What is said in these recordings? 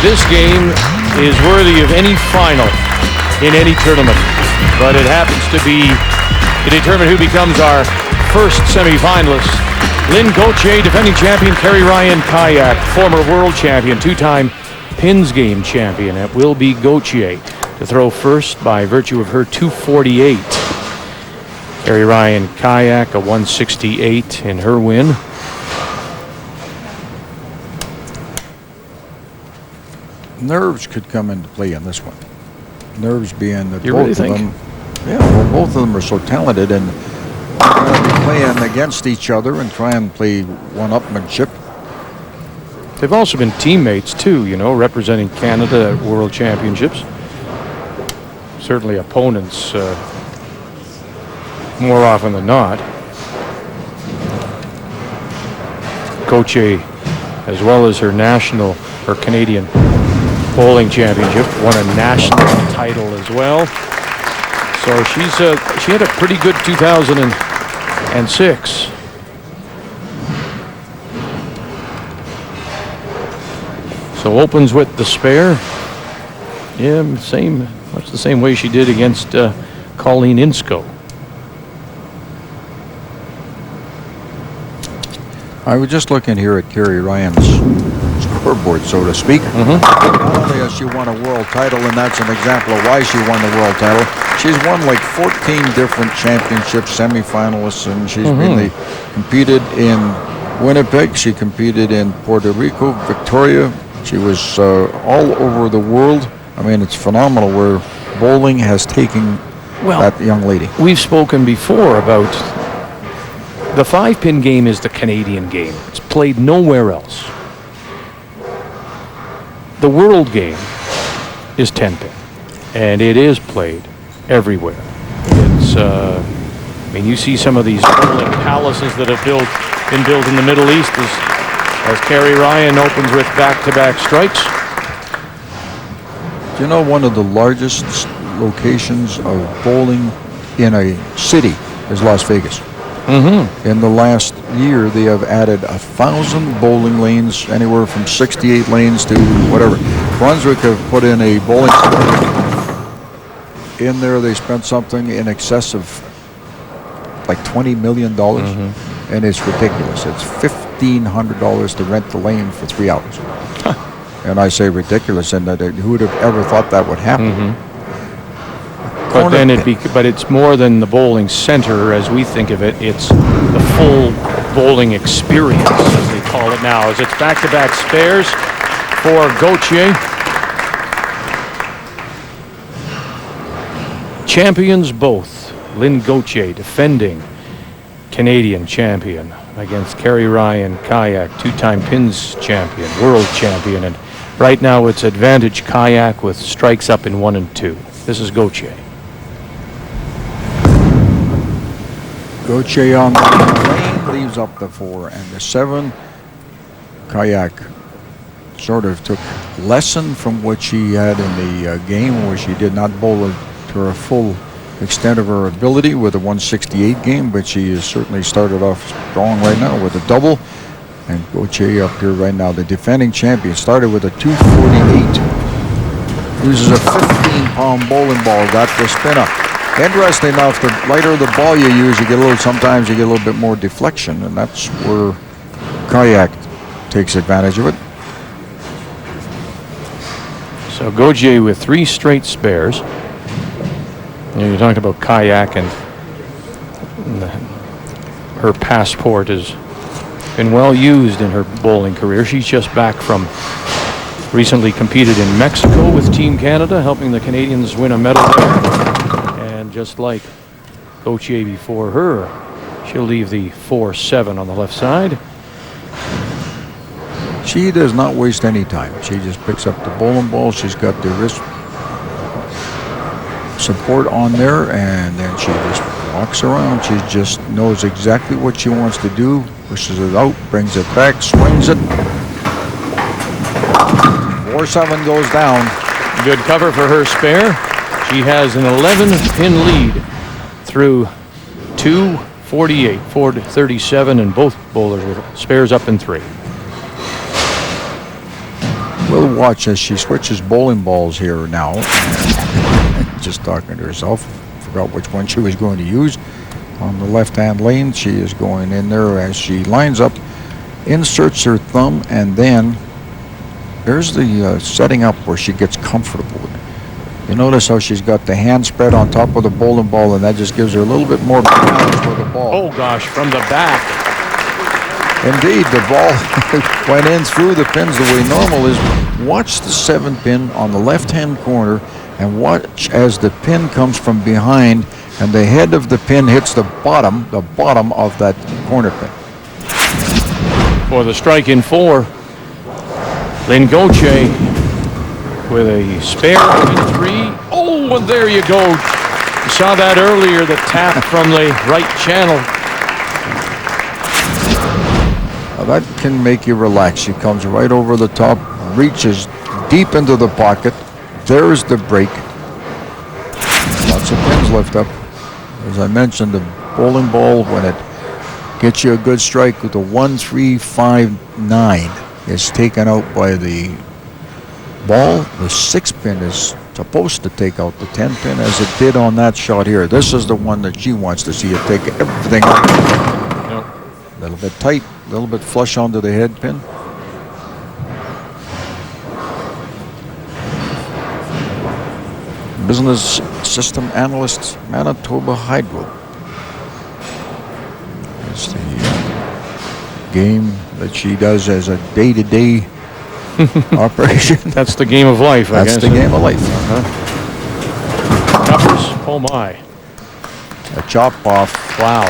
This game is worthy of any final in any tournament, but it happens to be to determine who becomes our first semifinalist. Lynne Gauthier, defending champion. Kerrie Ryan-Ciach, former world champion, two-time Pins Game champion. It will be Gauthier to throw first by virtue of her 248. Kerrie Ryan-Ciach, a 168 in her win. Nerves could come into play in this one. Nerves being that you both really of think? them, yeah, well, both of them are so talented, and they're going to be playing against each other and try and play one-upmanship. They've also been teammates too, you know, representing Canada at World Championships. Certainly opponents more often than not. Gauthier, as well as her Canadian bowling championship, won a national title as well. So she had a pretty good 2006. So opens with the spare. Yeah, much the same way she did against Colleen Insko. I was just looking here at Kerrie Ryan's scoreboard, so to speak. Not only has she won a world title, and that's an example of why she won the world title, she's won like 14 different championships, semifinalists, and she's really competed in Winnipeg. She competed in Puerto Rico, Victoria. She was all over the world. I mean, it's phenomenal where bowling has taken that young lady. We've spoken before about the 5-pin game is the Canadian game. It's played nowhere else. The world game is 10-pin, and it is played everywhere. It's, I mean, you see some of these bowling palaces that have been built in the Middle East as Kerrie Ryan opens with back-to-back strikes. Do you know one of the largest locations of bowling in a city is Las Vegas? In the last year, they have added 1,000 bowling lanes, anywhere from 68 lanes to whatever. Brunswick have put in a bowling in there. They spent something in excess of like $20 million, and it's ridiculous. It's $1,500 to rent the lane for 3 hours. And I say ridiculous, and that who would have ever thought that would happen? But then but it's more than the bowling center as we think of it. It's the full bowling experience, as they call it now, as it's back-to-back spares for Gauthier. Champions both. Lynne Gauthier, defending Canadian champion, against Kerrie Ryan-Ciach, two-time Pins champion, world champion, and right now it's advantage Ciach with strikes up in 1 and 2. This is Gauthier. Gauthier on the lane leaves up the 4 and the 7. Ciach sort of took lesson from what she had in the game, where she did not bowl it to her full extent of her ability with a 168 game, but she has certainly started off strong right now with a double. And Gauthier up here right now, the defending champion, started with a 248. Uses a 15-pound bowling ball, got the spin up. Interesting enough, the lighter the ball you use, sometimes you get a little bit more deflection, and that's where Ciach takes advantage of it. So Gauthier with 3 straight spares. You know, you talked about Ciach, and her passport has been well used in her bowling career. She's just back from recently competed in Mexico with Team Canada, helping the Canadians win a medal there. And just like Gauthier before her, she'll leave the 4-7 on the left side. She does not waste any time. She just picks up the bowling ball. She's got the wrist support on there, and then she just walks around. She just knows exactly what she wants to do, pushes it out, brings it back, swings it. 4-7 goes down. Good cover for her spare. She has an 11-pin lead through 2:48, 4:37, and both bowlers with spares up in 3. We'll watch as she switches bowling balls here now. Just talking to herself. Forgot which one she was going to use. On the left-hand lane, she is going in there as she lines up, inserts her thumb, and then there's the setting up where she gets comfortable. You notice how she's got the hand spread on top of the bowling ball, and that just gives her a little bit more balance for the ball. Oh gosh, from the back. Indeed, the ball went in through the pins the way normal is. Watch the 7 pin on the left-hand corner and watch as the pin comes from behind and the head of the pin hits the bottom of that corner pin. For the strike in 4, Lynne Gauthier with a spare in 3. Oh, and there you go. You saw that earlier, the tap from the right channel. Now that can make you relax. She comes right over the top, reaches deep into the pocket. There's the break. Lots of pins lift up. As I mentioned, the bowling ball, when it gets you a good strike with the 1-3-5-9, is taken out by the ball. The 6 pin is supposed to take out the 10 pin as it did on that shot here. This is the one that she wants to see it take everything out. Yep. A little bit tight, a little bit flush onto the head pin. Business System Analyst, Manitoba Hydro. It's the game that she does as a day-to-day operation. That's the game of life, I guess. That's the game of life. Numbers, oh my. A chop off. Wow.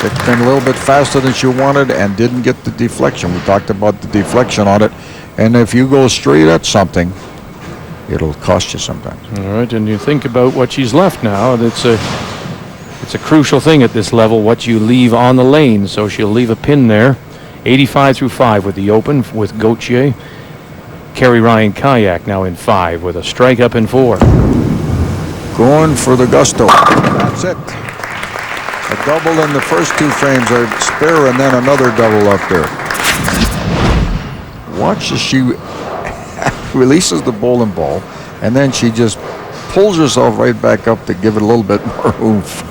6 pin a little bit faster than she wanted and didn't get the deflection. We talked about the deflection on it. And if you go straight at something, it'll cost you sometimes. All right, and you think about what she's left now. It's a crucial thing at this level, what you leave on the lane. So she'll leave a pin there. 85 through 5 with the open with Gauthier. Kerrie Ryan-Ciach now in 5 with a strike up in 4. Going for the gusto. That's it. A double in the first 2 frames, a spare, and then another double up there. Watch as she releases the bowling ball, and then she just pulls herself right back up to give it a little bit more oomph.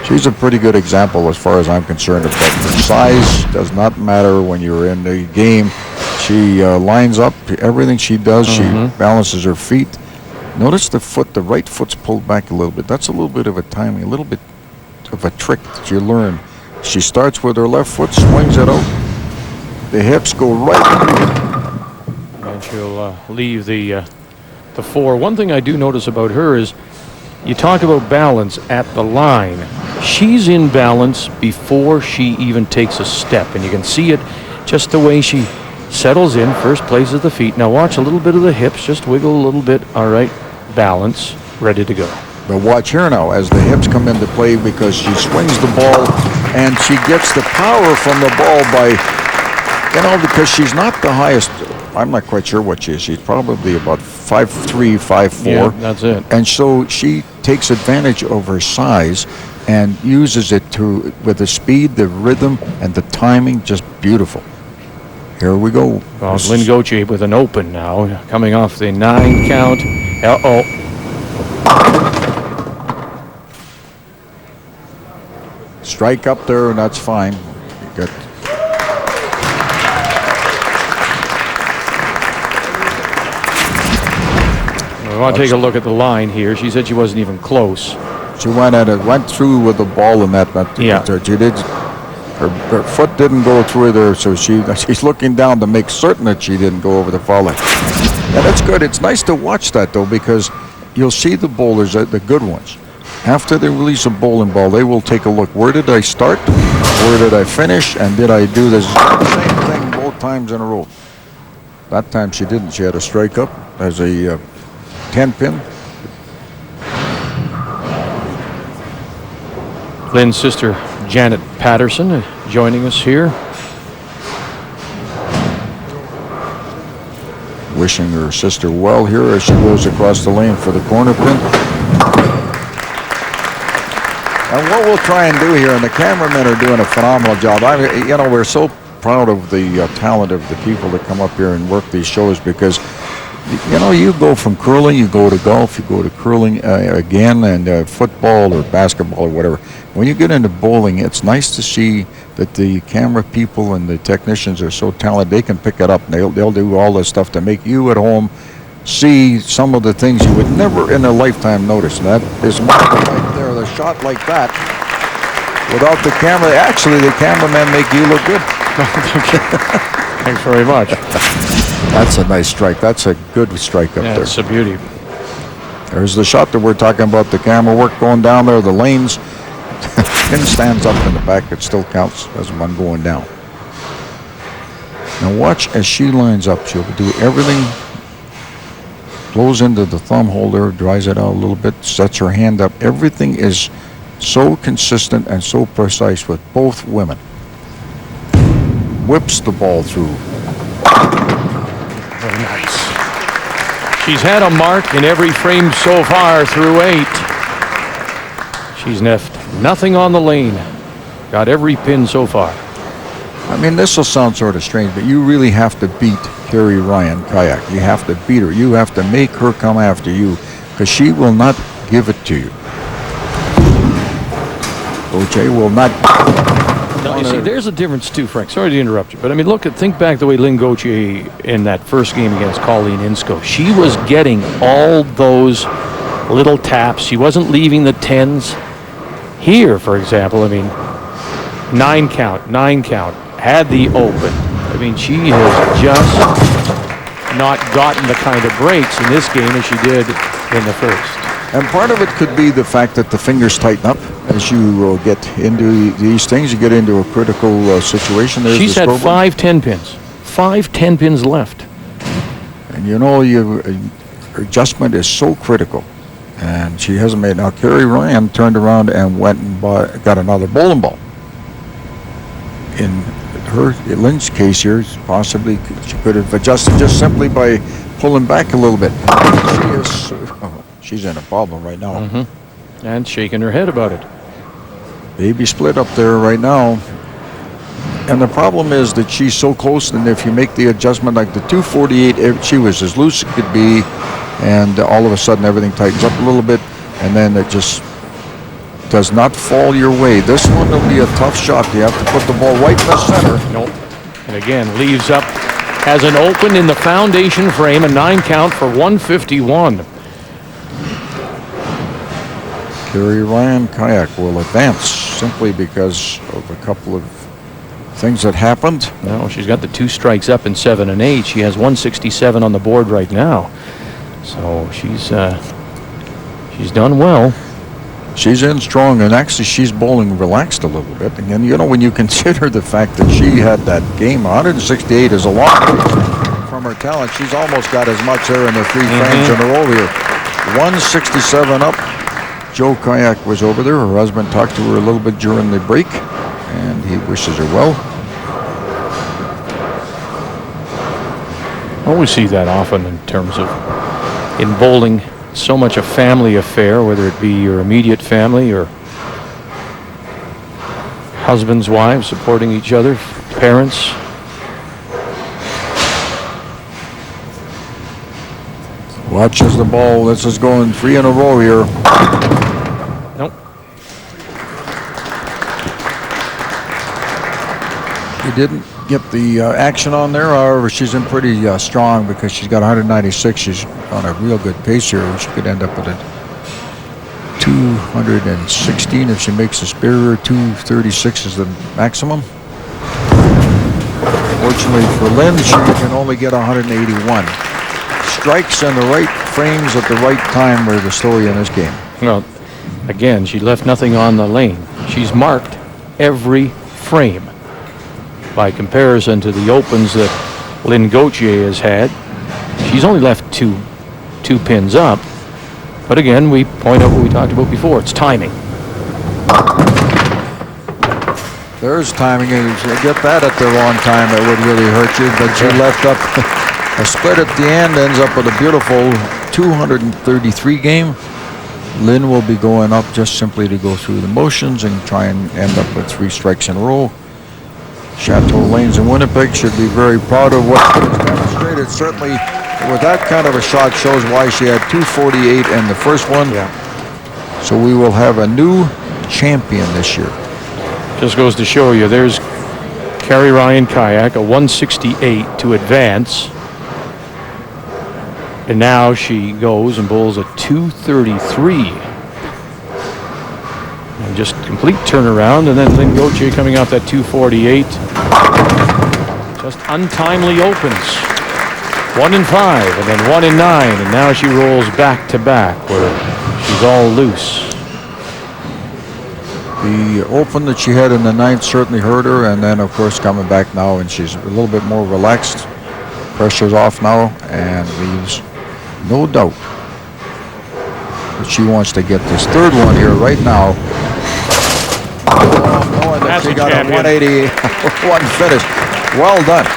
She's a pretty good example as far as I'm concerned. But her size does not matter when you're in the game. She lines up everything she does. She balances her feet. Notice the foot, the right foot's pulled back a little bit. That's a little bit of a timing, a little bit of a trick that you learn. She starts with her left foot, swings it out. The hips go right. And she'll leave the 4. One thing I do notice about her is you talk about balance at the line. She's in balance before she even takes a step, and you can see it just the way she settles in, first places the feet. Now watch a little bit of the hips, just wiggle a little bit. All right, balance, ready to go. But watch here now as the hips come into play because she swings the ball and she gets the power from the ball by, because she's not the highest. I'm not quite sure what she is. She's probably about 5'3", 5'4". Yeah, that's it. And so she takes advantage of her size and uses it with the speed, the rhythm, and the timing, just beautiful. Here we go. Well, Lynne Gauthier with an open now, coming off the 9 count. Uh-oh. Strike up there, and that's fine. Good. I want to take a look at the line here. She said she wasn't even close. She went through with the ball in that. Yeah. She did. Her foot didn't go through there, so she's looking down to make certain that she didn't go over the foul line. And that's good. It's nice to watch that though, because you'll see the bowlers, the good ones. After they release a bowling ball, they will take a look. Where did I start? Where did I finish? And did I do the same thing both times in a row? That time she didn't. She had a strike up as a 10 pin. Lynne's sister, Janet Patterson, joining us here. Wishing her sister well here as she goes across the lane for the corner pin. And what we'll try and do here, and the cameramen are doing a phenomenal job. We're so proud of the talent of the people that come up here and work these shows, because you go from curling, you go to golf, you go to curling again, and football or basketball or whatever. When you get into bowling, it's nice to see that the camera people and the technicians are so talented. They can pick it up, and they'll do all this stuff to make you at home see some of the things you would never in a lifetime notice. And that is right there, the shot like that. Without the camera, actually the cameraman make you look good. Thanks very much. That's a nice strike. That's a good strike up there. That's a beauty. There's the shot that we're talking about, the camera work going down there, the lanes. Pin stands up in the back. It still counts as one going down. Now watch as she lines up. She'll do everything. Blows into the thumb holder, dries it out a little bit, sets her hand up. Everything is so consistent and so precise with both women. Whips the ball through. Very nice. She's had a mark in every frame so far through 8. She's left nothing on the lane. Got every pin so far. I mean, this will sound sort of strange, but you really have to beat Kerrie Ryan-Ciach. You have to beat her. You have to make her come after you, because she will not give it to you. Gauthier will not. Now, you see, there's a difference too, Frank. Sorry to interrupt you, but I mean, think back the way Lynne Gauthier in that first game against Colleen Insko. She was getting all those little taps. She wasn't leaving the 10s. Here, for example, I mean, 9 count, had the open. I mean, she has just not gotten the kind of breaks in this game as she did in the first. And part of it could be the fact that the fingers tighten up as you get into these things. You get into a critical situation. There's She's had 5 10 pins. 5 10 pins left. And your adjustment is so critical. And she hasn't made. Now, Kerrie Ryan turned around and went and got another bowling ball. In Lynne's case here, possibly she could have adjusted just simply by pulling back a little bit. She's in a problem right now. Mm-hmm. And shaking her head about it. Baby split up there right now. And the problem is that she's so close, and if you make the adjustment like the 248, she was as loose as it could be, and all of a sudden everything tightens up a little bit, and then it just does not fall your way. This one will be a tough shot. You have to put the ball right in the center. Nope. And again, leaves up, has an open in the foundation frame, a 9 count for 151. Kerrie Ryan-Ciach will advance simply because of a couple of things that happened. No, she's got the 2 strikes up in 7 and 8. She has 167 on the board right now. So she's done well. She's in strong, and actually she's bowling relaxed a little bit. And when you consider the fact that she had that game, 168 is a lot from her talent. She's almost got as much there in the 3 frames in a row here. 167 up. Joe Ciach was over there. Her husband talked to her a little bit during the break, and he wishes her well. Well, we see that often in terms of in bowling. So much a family affair, whether it be your immediate family or husbands, wives supporting each other, parents. Watch as the ball, this is going 3 in a row here. Nope. He didn't get the action on there. However, she's in pretty strong because she's got 196. She's on a real good pace here. She could end up with a 216 if she makes a spare. 236 is the maximum. Fortunately for Lynne, she can only get 181. Strikes in the right frames at the right time were the story in this game. Well, again, she left nothing on the lane. She's marked every frame. By comparison to the opens that Lynne Gauthier has had, she's only left two pins up. But again, we point out what we talked about before. It's timing. There's timing. If you get that at the wrong time, it would really hurt you. But she left up a split at the end, ends up with a beautiful 233 game. Lynne will be going up just simply to go through the motions and try and end up with 3 strikes in a row. Chateau Lanes in Winnipeg should be very proud of what she has demonstrated. Certainly, with that kind of a shot, shows why she had 248 in the first one. Yeah. So we will have a new champion this year. Just goes to show you, there's Kerrie Ryan-Ciach, a 168 to advance. And now she goes and bowls a 233. And just complete turnaround, and then Lynne Gauthier coming off that 248. Just untimely opens. 1 and 5, and then 1 and 9, and now she rolls back to back where she's all loose. The open that she had in the 9th certainly hurt her, and then of course coming back now, and she's a little bit more relaxed. Pressure's off now, and leaves no doubt that she wants to get this 3rd one here right now. Knowing that she got a 180 one finish. Well done.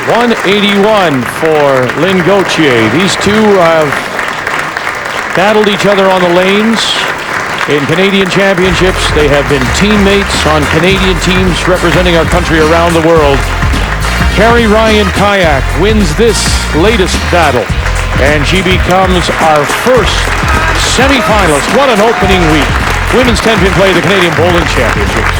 181 for Lynne Gauthier. These two have battled each other on the lanes in Canadian championships. They have been teammates on Canadian teams representing our country around the world. Kerrie Ryan-Ciach wins this latest battle, and she becomes our first semifinalist. What an opening week. Women's 10-pin play, the Canadian Bowling Championships.